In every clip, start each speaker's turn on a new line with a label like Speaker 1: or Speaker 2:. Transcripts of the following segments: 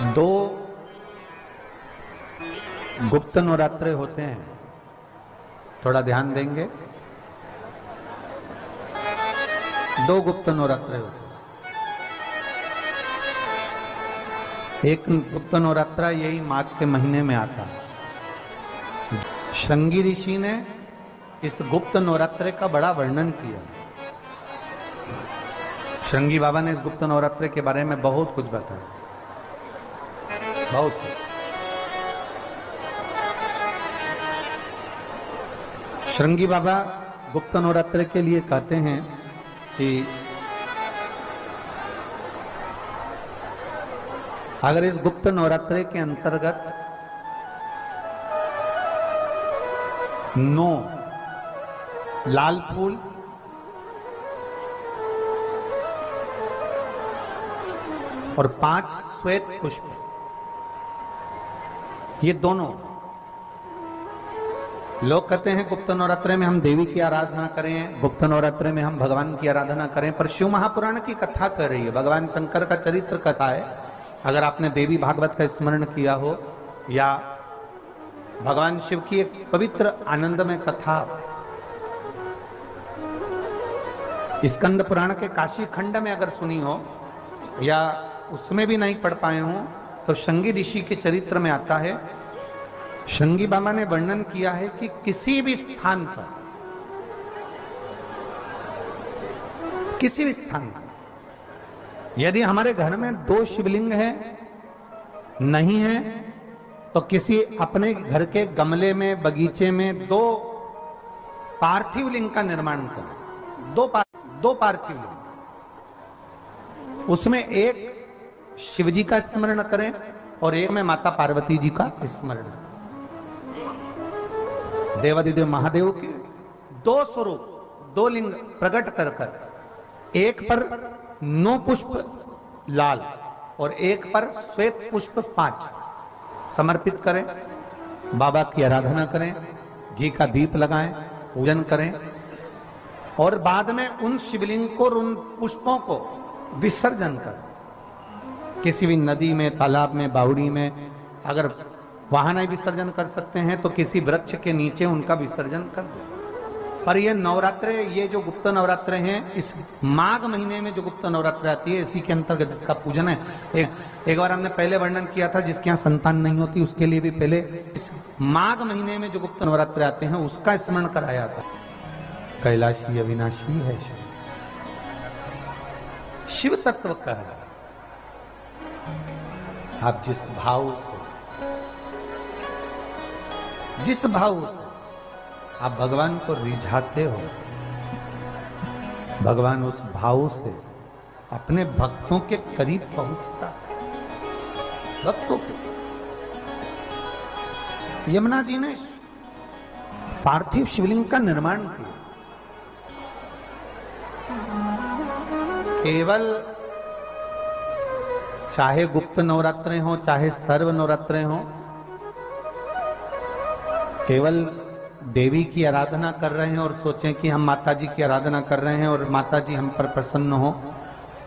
Speaker 1: दो गुप्त नवरात्रे होते हैं, थोड़ा ध्यान देंगे। दो गुप्त नवरात्रे होते हैं। एक गुप्त नवरात्रा यही माघ के महीने में आता है। श्रृंगी ऋषि ने इस गुप्त नवरात्रे का बड़ा वर्णन किया। श्रृंगी बाबा ने इस गुप्त नवरात्रे के बारे में बहुत कुछ बताया, बहुत कुछ। श्रृंगी बाबा गुप्त नवरात्रे के लिए कहते हैं कि अगर इस गुप्त नवरात्रे के अंतर्गत 9 लाल फूल और 5 श्वेत पुष्प, ये दोनों, लोग कहते हैं गुप्त नवरात्रे में हम देवी की आराधना करें, गुप्त नवरात्रे में हम भगवान की आराधना करें, पर शिव महापुराण की कथा कर रही है, भगवान शंकर का चरित्र कथा है। अगर आपने देवी भागवत का स्मरण किया हो या भगवान शिव की एक पवित्र आनंदमय कथा स्कंद पुराण के काशी खंड में अगर सुनी हो या उसमें भी नहीं पढ़ पाए हो तो श्रृंगी ऋषि के चरित्र में आता है। श्रृंगी बाबा ने वर्णन किया है कि किसी भी स्थान पर, किसी भी स्थान पर यदि हमारे घर में 2 शिवलिंग है नहीं है तो किसी अपने घर के गमले में, बगीचे में 2 पार्थिव लिंग का निर्माण करें। 2 पार्थिव लिंग, उसमें एक शिव जी का स्मरण करें और एक में माता पार्वती जी का स्मरण। देवादिदेव महादेव के 2 स्वरूप, 2 लिंग प्रकट कर कर, एक पर 9 पुष्प लाल और एक पर श्वेत पुष्प 5 समर्पित करें, बाबा की आराधना करें, घी का दीप लगाएं, पूजन करें और बाद में उन शिवलिंग को, उन पुष्पों को विसर्जन करें। किसी भी नदी में, तालाब में, बावड़ी में, अगर वहां नहीं विसर्जन कर सकते हैं तो किसी वृक्ष के नीचे उनका विसर्जन कर दें। पर ये नवरात्रे, ये जो गुप्त नवरात्रे हैं, इस माघ महीने में जो गुप्त नवरात्रे आती है, इसी के अंतर्गत इसका पूजन है। एक बार हमने पहले वर्णन किया था, जिसके यहाँ संतान नहीं होती उसके लिए भी पहले इस माघ महीने में जो गुप्त नवरात्रे आते हैं उसका स्मरण कराया था। कैलाशी अविनाशी है शिव, शिव तत्व का है। आप जिस भाव से आप भगवान को रिझाते हो, भगवान उस भाव से अपने भक्तों के करीब पहुंचता है। भक्तों के यमुना जी ने पार्थिव शिवलिंग का निर्माण किया। केवल चाहे गुप्त नवरात्रे हो चाहे सर्व नवरात्रे हो, केवल देवी की आराधना कर रहे हैं और सोचें कि हम माता जी की आराधना कर रहे हैं और माता जी हम पर प्रसन्न हो।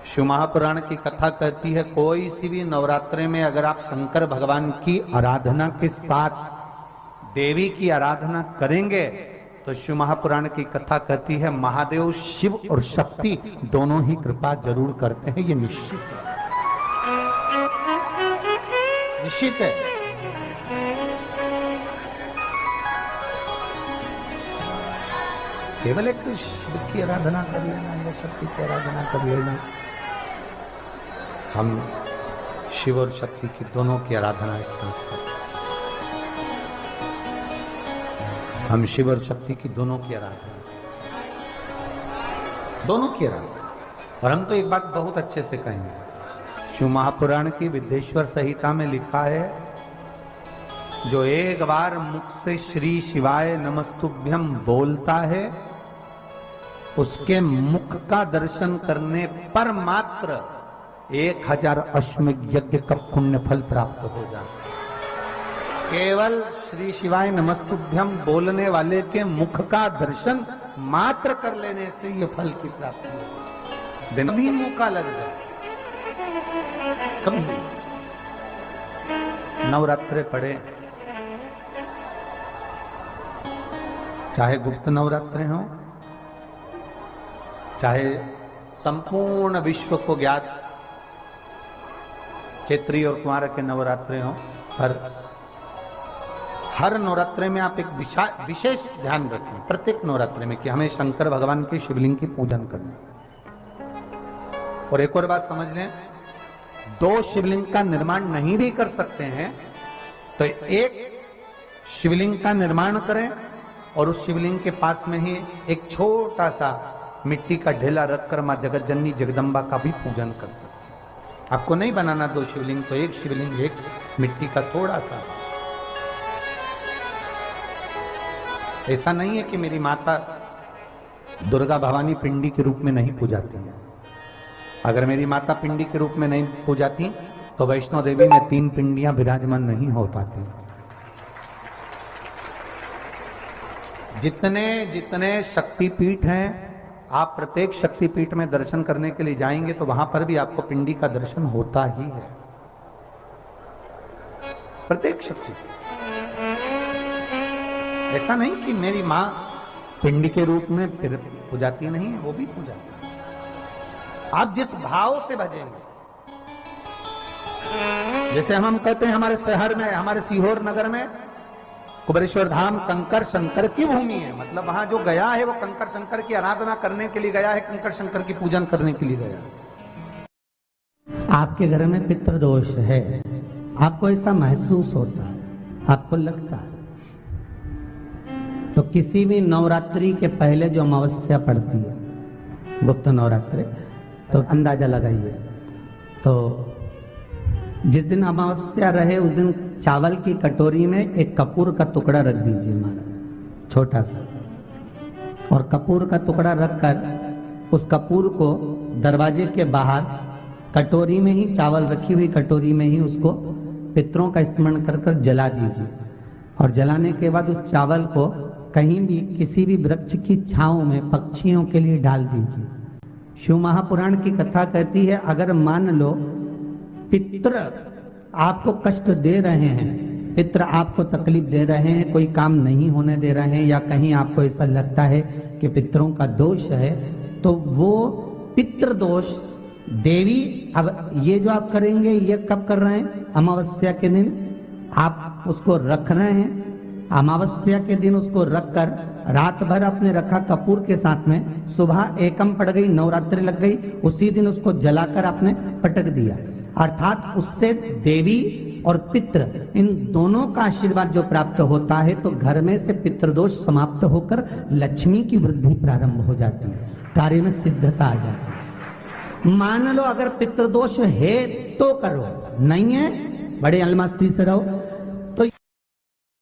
Speaker 1: शिव महापुराण की कथा कहती है, कोई सी भी नवरात्रे में अगर आप शंकर भगवान की आराधना के साथ देवी की आराधना करेंगे तो शिव महापुराण की कथा कहती है महादेव शिव और शक्ति दोनों ही कृपा जरूर करते हैं। ये निश्चित है, निश्चित है। केवल एक शिव की आराधना कर लेना या शक्ति की आराधना कर लेना, हम शिव और शक्ति की दोनों की आराधना एक साथ करते हैं। हम शिव और शक्ति की दोनों की आराधना, दोनों की आराधना। और हम तो एक बात बहुत अच्छे से कहेंगे, शिव महापुराण की विद्येश्वर संहिता में लिखा है, जो एक बार मुख से श्री शिवाय नमस्तुभ्यम बोलता है उसके मुख का दर्शन करने पर मात्र 1000 अश्वमेध यज्ञ का पुण्य फल प्राप्त हो जाता। केवल श्री शिवाय नमस्तुभ्यम बोलने वाले के मुख का दर्शन मात्र कर लेने से ये फल की प्राप्ति हो। दिन भी मौका लग जाए, कभी नवरात्रे पड़े, चाहे गुप्त नवरात्रे हों, चाहे संपूर्ण विश्व को ज्ञात चैत्री और कुंवार के नवरात्रे हों, हर नवरात्रे में आप एक विशेष ध्यान रखें प्रत्येक नवरात्रे में कि हमें शंकर भगवान के शिवलिंग की पूजन करना। और एक और बात समझ लें, दो शिवलिंग का निर्माण नहीं भी कर सकते हैं तो एक शिवलिंग का निर्माण करें और उस शिवलिंग के पास में ही एक छोटा सा मिट्टी का ढेला रखकर मां जगत जननी जगदम्बा का भी पूजन कर सकते हैं। आपको नहीं बनाना दो शिवलिंग, तो एक शिवलिंग एक मिट्टी का थोड़ा सा। ऐसा नहीं है कि मेरी माता दुर्गा भवानी पिंडी के रूप में नहीं पूजाती है। अगर मेरी माता पिंडी के रूप में नहीं पूजाती तो वैष्णो देवी में 3 पिंडियां विराजमान नहीं हो पाती। जितने जितने शक्तिपीठ हैं, आप प्रत्येक शक्तिपीठ में दर्शन करने के लिए जाएंगे तो वहां पर भी आपको पिंडी का दर्शन होता ही है, प्रत्येक शक्तिपीठ। ऐसा नहीं कि मेरी मां पिंडी के रूप में फिर पूजाती नहीं है, वो भी पूजाती है। आप जिस भाव से भजेंगे, जैसे हम कहते हैं हमारे शहर में, हमारे सीहोर नगर में कुबेरेश्वर धाम कंकर शंकर की भूमि है, मतलब वहां जो गया है वो कंकर शंकर की आराधना करने के लिए गया है, कंकर शंकर की पूजन करने के लिए गया।
Speaker 2: आपके घर में पितृदोष है, आपको ऐसा महसूस होता है, आपको लगता है, तो किसी भी नवरात्रि के पहले जो अमावस्या पड़ती है, गुप्त नवरात्रि, तो अंदाजा लगाइए। तो जिस दिन अमावस्या रहे उस दिन चावल की कटोरी में एक कपूर का टुकड़ा रख दीजिए महाराज, छोटा सा, और कपूर का टुकड़ा रखकर उस कपूर को दरवाजे के बाहर कटोरी में ही, चावल रखी हुई कटोरी में ही उसको पितरों का स्मरण कर कर जला दीजिए। और जलाने के बाद उस चावल को कहीं भी किसी भी वृक्ष की छांव में पक्षियों के लिए डाल दीजिए। शिव महापुराण की कथा कहती है, अगर मान लो पितृ आपको कष्ट दे रहे हैं, पितृ आपको तकलीफ दे रहे हैं, कोई काम नहीं होने दे रहे हैं, या कहीं आपको ऐसा लगता है कि पितरों का दोष है, तो वो पितृदोष देवी, अब ये जो आप करेंगे ये कब कर रहे हैं? अमावस्या के दिन आप उसको रख रहे हैं। अमावस्या के दिन उसको रखकर रात भर आपने रखा कपूर के साथ में, सुबह एकम पड़ गई, नवरात्रि लग गई, उसी दिन उसको जलाकर आपने पटक दिया। अर्थात उससे देवी और पितृ इन दोनों का आशीर्वाद जो प्राप्त होता है, तो घर में से पितृदोष समाप्त होकर लक्ष्मी की वृद्धि प्रारंभ हो जाती है, कार्य में सिद्धता आ जाती है। मान लो अगर पितृदोष है तो करो, नहीं है बड़े अलमस्ती से रहो।